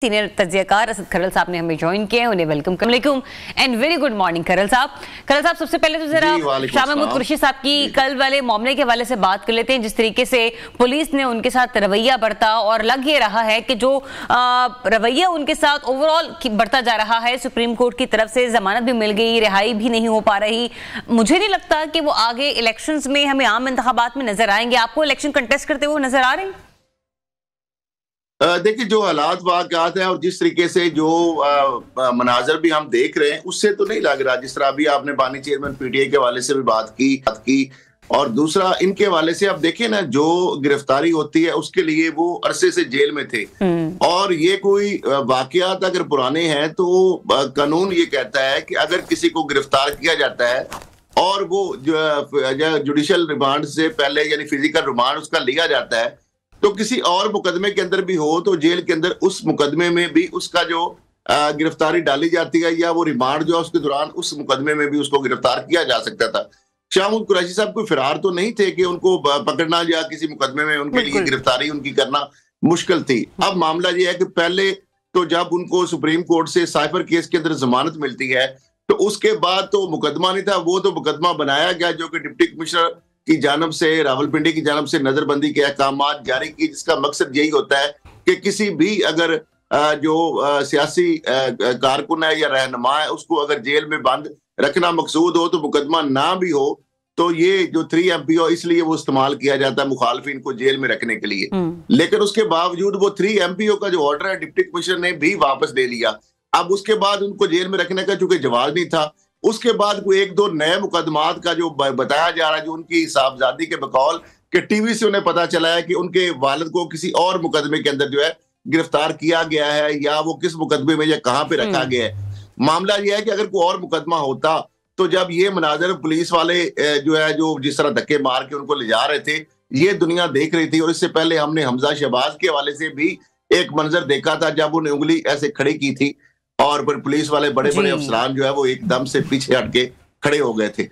Senior तज्जियाकार Asad खरल साहब ने हमें ज्वाइन किया है, उन्हें वेलकम वालेकुम एंड वेरी गुड मॉर्निंग खरल साहब। सबसे पहले तो जरा शाह महमूद कुरैशी साहब की कल वाले मामले के हवाले से बात कर लेते हैं। जिस तरीके से पुलिस ने उनके साथ रवैया बरता और लग ये रहा है कि जो रवैया उनके साथ ओवरऑल बढ़ता जा रहा है, सुप्रीम कोर्ट की तरफ से जमानत भी मिल गई, रिहाई भी नहीं हो पा रही। मुझे नहीं लगता कि वो आगे इलेक्शंस में हमें आम इंतखाबात में नजर आएंगे। आपको इलेक्शन कंटेस्ट करते हुए नजर आ रहे हैं? देखिए, जो हालात वाक़यात है और जिस तरीके से जो मनाजर भी हम देख रहे हैं, उससे तो नहीं लग रहा। जिस तरह अभी आपने बानी चेयरमैन पीटीआई के हवाले से भी बात की और दूसरा इनके हवाले से आप देखें ना, जो गिरफ्तारी होती है उसके लिए वो अरसे से जेल में थे और ये कोई वाक़यात अगर पुराने हैं तो कानून ये कहता है कि अगर किसी को गिरफ्तार किया जाता है और वो जुडिशल रिमांड से पहले यानी फिजिकल रिमांड उसका लिया जाता है, तो किसी और मुकदमे के अंदर भी हो तो जेल के अंदर उस मुकदमे में भी उसका जो गिरफ्तारी डाली जाती है या वो रिमांड जो है उसके दौरान उस मुकदमे में भी उसको गिरफ्तार किया जा सकता था। शाह महमूद कुरैशी साहब कोई फरार तो नहीं थे कि उनको पकड़ना या किसी मुकदमे में उनके लिए गिरफ्तारी उनकी करना मुश्किल थी। अब मामला ये है कि पहले तो जब उनको सुप्रीम कोर्ट से साइफर केस के अंदर जमानत मिलती है तो उसके बाद तो मुकदमा नहीं था, वो तो मुकदमा बनाया गया जो कि डिप्टी कमिश्नर की जानब से, रावलपिंडी की जानब से नजरबंदी के अहकाम जारी की, जिसका मकसद यही होता है कि किसी भी अगर जो सियासी कारकुन है या रहनुमा है उसको अगर जेल में बंद रखना मकसूद हो तो मुकदमा ना भी हो तो ये जो 3 MPO इसलिए वो इस्तेमाल किया जाता है मुखालफिन को जेल में रखने के लिए। लेकिन उसके बावजूद वो 3 MPO का जो ऑर्डर है डिप्टी कमिश्नर ने भी वापस ले लिया। अब उसके बाद उनको जेल में रखने का चूंकि जवाब नहीं था, उसके बाद कोई 1-2 नए मुकदमात का जो बताया जा रहा है, जो उनकी साहबजादी के बकौल कि टीवी से उन्हें पता चला है कि उनके वालिद को किसी और मुकदमे के अंदर जो है गिरफ्तार किया गया है या वो किस मुकदमे में या कहां पे रखा गया है। मामला यह है कि अगर कोई और मुकदमा होता तो जब ये मनाजर पुलिस वाले जो है जो जिस तरह धक्के मार के उनको ले जा रहे थे ये दुनिया देख रही थी। और इससे पहले हमने हमजा शहबाज के हवाले से भी एक मंजर देखा था जब उन्हें उंगली ऐसे खड़ी की थी और फिर पुलिस वाले बड़े बड़े अफसरान जो है वो एकदम से पीछे हट के खड़े हो गए थे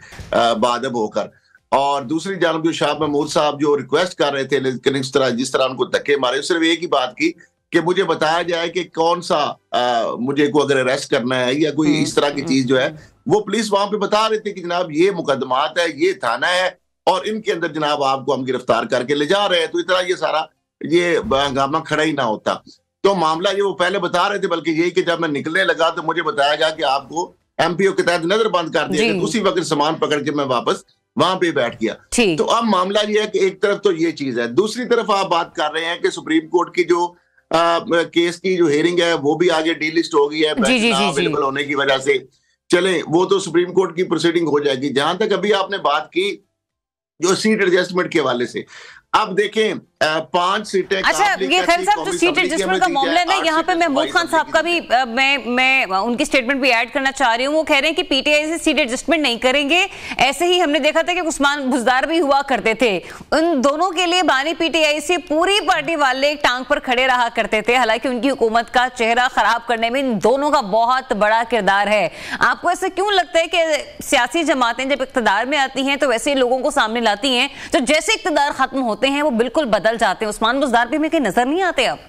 बादब होकर। और दूसरी जानब जो शाह महमूद साहब जो रिक्वेस्ट कर रहे थे लेकिन जिस तरह उनको धक्के मारे, सिर्फ एक ही बात की कि मुझे बताया जाए कि कौन सा मुझे को अगर अरेस्ट करना है या कोई इस तरह की चीज जो है वो पुलिस वहां पे बता रहे थे कि जनाब ये मुकदमात है, ये थाना है और इनके अंदर जनाब आपको हम गिरफ्तार करके ले जा रहे हैं। तो इतना ये सारा ये हंगामा खड़ा ही ना होता। तो मामला ये वो पहले बता रहे थे, बल्कि यही कि जब मैं निकलने लगा तो मुझे बताया गया कि आपको MPO के तहत नजर बंद कर दिया गया। उसी वक्त सामान पकड़ के मैं वापस वहां पे बैठ गया। तो अब मामला ये है कि एक तरफ तो ये चीज है, दूसरी तरफ आप बात कर रहे हैं कि सुप्रीम कोर्ट की जो केस की जो हेयरिंग है वो भी आगे डीलिस्ट हो गई है अवेलेबल होने की वजह से। चले वो तो सुप्रीम कोर्ट की प्रोसीडिंग हो जाएगी। जहां तक अभी आपने बात की जो सीट एडजस्टमेंट के हवाले से, अब देखें 5 सीटें। अच्छा, ये खैर साहब जो सीट एडजस्टमेंट का मामला है ना, यहाँ पे महमूद खान साहब का भी मैं उनकी स्टेटमेंट भी ऐड करना चाह रही हूँ। वो कह रहे हैं कि पीटीआई से सीट एडजस्टमेंट नहीं करेंगे। ऐसे ही हमने देखा था कि उस्मान बुज़दार भी हुआ करते थे। उन दोनों के लिए बानी पीटीआई से पूरी पार्टी वाले एक टांग पर खड़े रहा करते थे। हालांकि उनकी हुकूमत का चेहरा खराब करने में इन दोनों का बहुत बड़ा किरदार है। आपको ऐसा क्यों लगता है कि सियासी जमातें जब इक़्तिदार में आती हैं तो वैसे लोगों को सामने लाती हैं, तो जैसे इक़्तिदार खत्म होते हैं वो बिल्कुल बदल जाते हैं? उस्मान बुज़दार भी हमें कहीं नजर नहीं आते अब?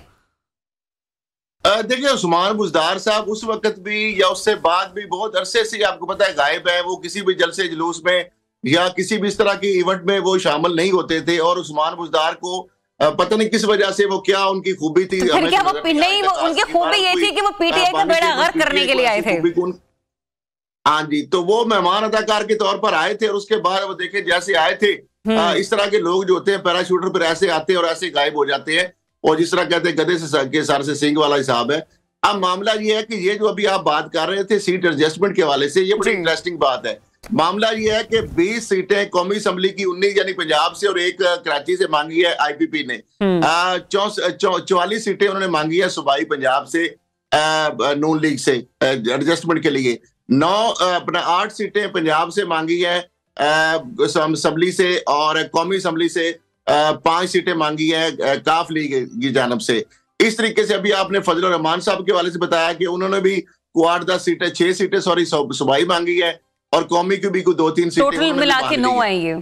देखिए, उस्मान बुज़दार साहब उस वक्त भी या उससे बाद भी बहुत अरसे से आपको पता है गायब है। वो किसी भी जलसे जुलूस में या किसी भी इस तरह की इवेंट में वो शामिल नहीं होते थे। और उस्मान बुज़दार को पता नहीं किस वजह से वो क्या उनकी खूबी थी, तो फिर क्या वो नहीं, वो उनकी खूबी ये थी कि वो पीटीआई का बेड़ा गर्क करने के लिए आए थे। हाँ जी, तो वो मेहमान अदाकार के तौर पर आए थे और उसके बाद वो देखे जैसे आए थे इस तरह के लोग जो होते हैं पैराशूटर पर ऐसे आते हैं और ऐसे गायब हो जाते हैं और जिस तरह कहते हैं गधे से के सर से सिंह वाला हिसाब है। अब मामला ये है कि ये जो अभी आप बात कर रहे थे सीट एडजस्टमेंट के हवाले से, ये बड़ी इंटरेस्टिंग बात है। मामला ये है कि 20 सीटें कौमी असम्बली की 19 यानी पंजाब से और एक कराची से मांगी है IPP ने। 44 सीटें उन्होंने मांगी है सूबाई पंजाब से नून लीग से एडजस्टमेंट के लिए। 8 सीटें पंजाब से मांगी है असम्बली से और कौमी असम्बली से 5 सीटें मांगी है काफ लीग की जानब से। इस तरीके से अभी आपने फजल रहमान साहब के हवाले से बताया कि उन्होंने भी 8-10 सीटें 6 सीटें सूबाई मांगी है और कौमी की भी 2-3 सीटें टोटल मिला के 9 है ये।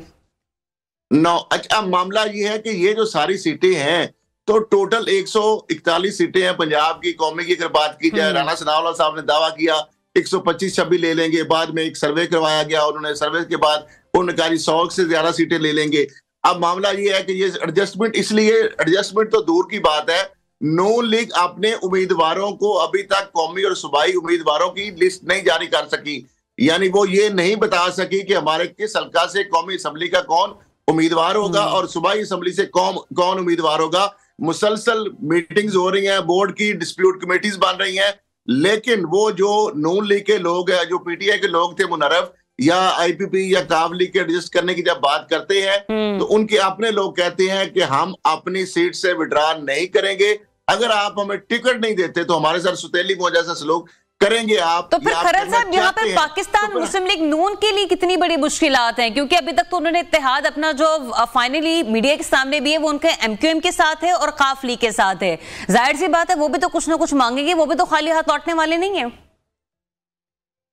9। अच्छा, मामला ये है कि ये जो सारी सीटें हैं तो टोटल 141 सीटें हैं पंजाब की कौमी की। अगर बात की जाए, राणा सनाउल्लाह साहब ने दावा किया 125-26 ले लेंगे, बाद में एक सर्वे करवाया गया, उन्होंने सर्वे के बाद उन्होंने कहा 100 से ज्यादा सीटें ले लेंगे। अब मामला ये है कि ये एडजस्टमेंट, इसलिए एडजस्टमेंट तो दूर की बात है, नून लीग अपने उम्मीदवारों को अभी तक कौमी और सूबाई उम्मीदवारों की लिस्ट नहीं जारी कर सकी। यानी वो ये नहीं बता सकी कि हमारे किस हल्का से कौमी असम्बली का कौन उम्मीदवार होगा और सूबाई असम्बली से कौन उम्मीदवार होगा। मुसलसल मीटिंग्स हो रही हैं, बोर्ड की डिस्प्यूट कमेटीज बन रही हैं, लेकिन वो जो नून लीग के लोग हैं, जो पीटीआई के लोग थे, मुनर्रफ या आईपीपी या काव लीग के एडजस्ट करने की जब बात करते हैं तो उनके अपने लोग कहते हैं कि हम अपनी सीट से विड्रॉ नहीं करेंगे, अगर आप हमें टिकट नहीं देते तो हमारे साथ सुतेली मो जैसा सलूक करेंगे आप। तो फिर खरद साहब, यहाँ पे पाकिस्तान मुस्लिम लीग नून के लिए कितनी बड़ी मुश्किलात हैं, क्योंकि अभी तक तो उन्होंने इत्तेहाद अपना जो फाइनली मीडिया के सामने भी है वो उनके एमक्यूएम के साथ है और काफ लीग के साथ है। जाहिर सी बात है वो भी तो कुछ ना कुछ मांगेंगे, वो भी तो खाली हाथ लौटने वाले नहीं है।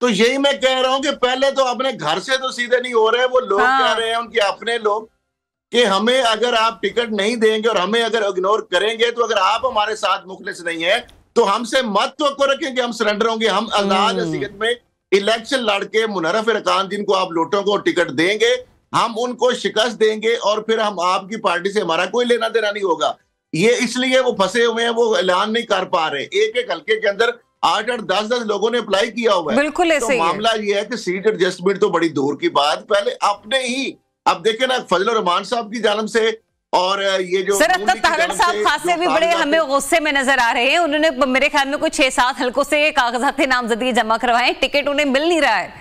तो यही मैं कह रहा हूं कि पहले तो अपने घर से तो सीधे नहीं हो रहे, वो लोग कह रहे हैं, उनके अपने लोग, कि हमें अगर आप टिकट नहीं देंगे और हमें अगर इग्नोर करेंगे, तो अगर आप हमारे साथ मुखलिस नहीं है तो हमसे मत तो रखेंगे, हम सरेंडर होंगे, हम आजाद हसीयत में इलेक्शन लड़के मुनर्रफ इरकान जिनको आप लोटों को टिकट देंगे, हम उनको शिकस्त देंगे और फिर हम आपकी पार्टी से हमारा कोई लेना देना नहीं होगा। ये इसलिए वो फंसे हुए हैं, वो ऐलान नहीं कर पा रहे। एक एक हल्के के अंदर 8-8, 10-10 लोगों ने अप्लाई किया हुआ है। बिल्कुल ऐसे तो मामला ये है कि सीट एडजस्टमेंट तो बड़ी दूर की बात, पहले अपने ही, अब देखे ना फजल रहमान साहब की जानिब से और ये जो सर तहरर साहब खासे भी बड़े हमें गुस्से में नजर आ रहे हैं। उन्होंने मेरे ख्याल में कुछ 6-7 हल्कों से कागजात नामजदगी जमा करवाए, टिकट उन्हें मिल नहीं रहा है।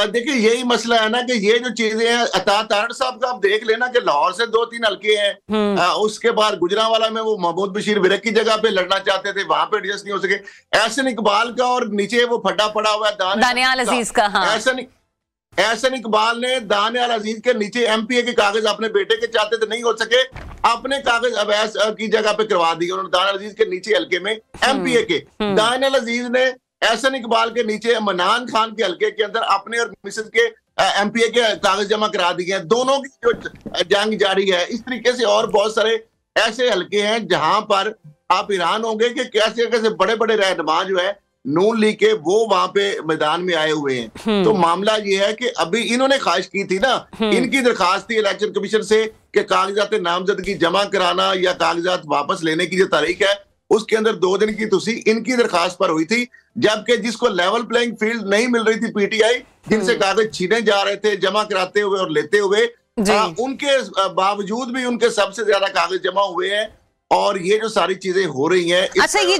देखिए यही मसला है ना कि ये जो चीजें हैं, तहरर साहब का आप देख लेना कि लाहौर से 2-3 हल्के हैं, उसके बाद गुजरांवाला में वो महमूद बशीर विरक की जगह पे लड़ना चाहते थे, वहां पे एडजस्ट नहीं हो सके। एहसन इकबाल का और नीचे वो फटा पड़ा हुआ है दानियाल अजीज का। हाँ, एहसन इकबाल ने दानियाल अजीज के नीचे एमपीए के कागज अपने बेटे के चाहते थे, नहीं हो सके, अपने कागज अवैस की जगह पे करवा दिए उन्होंने दानियाल अजीज के नीचे हल्के में एमपीए के। दानियाल अजीज ने एहसन इकबाल के नीचे मनान खान के हल्के के अंदर अपने और मिसेज के एमपीए के कागज जमा करा दिए हैं। दोनों की जो जंग जारी है। इस तरीके से और बहुत सारे ऐसे हल्के हैं जहां पर आप हैरान होंगे कि कैसे कैसे बड़े बड़े रहनुमा जो है नून लीग के वो वहां पे मैदान में आए हुए हैं। तो मामला ये है कि अभी इन्होंने ख्वाहिश की थी ना, इनकी दरखास्त थी इलेक्शन कमीशन से कि कागजात नामजदगी जमा कराना या कागजात वापस लेने की जो तारीख है उसके अंदर 2 दिन की तुसी इनकी दरखास्त पर हुई थी, जबकि जिसको लेवल प्लेइंग फील्ड नहीं मिल रही थी पीटीआई, जिनसे कागज छीने जा रहे थे जमा कराते हुए और लेते हुए, उनके बावजूद भी उनके सबसे ज्यादा कागज जमा हुए हैं और ये जो सारी चीजें हो रही हैं। अच्छा, ये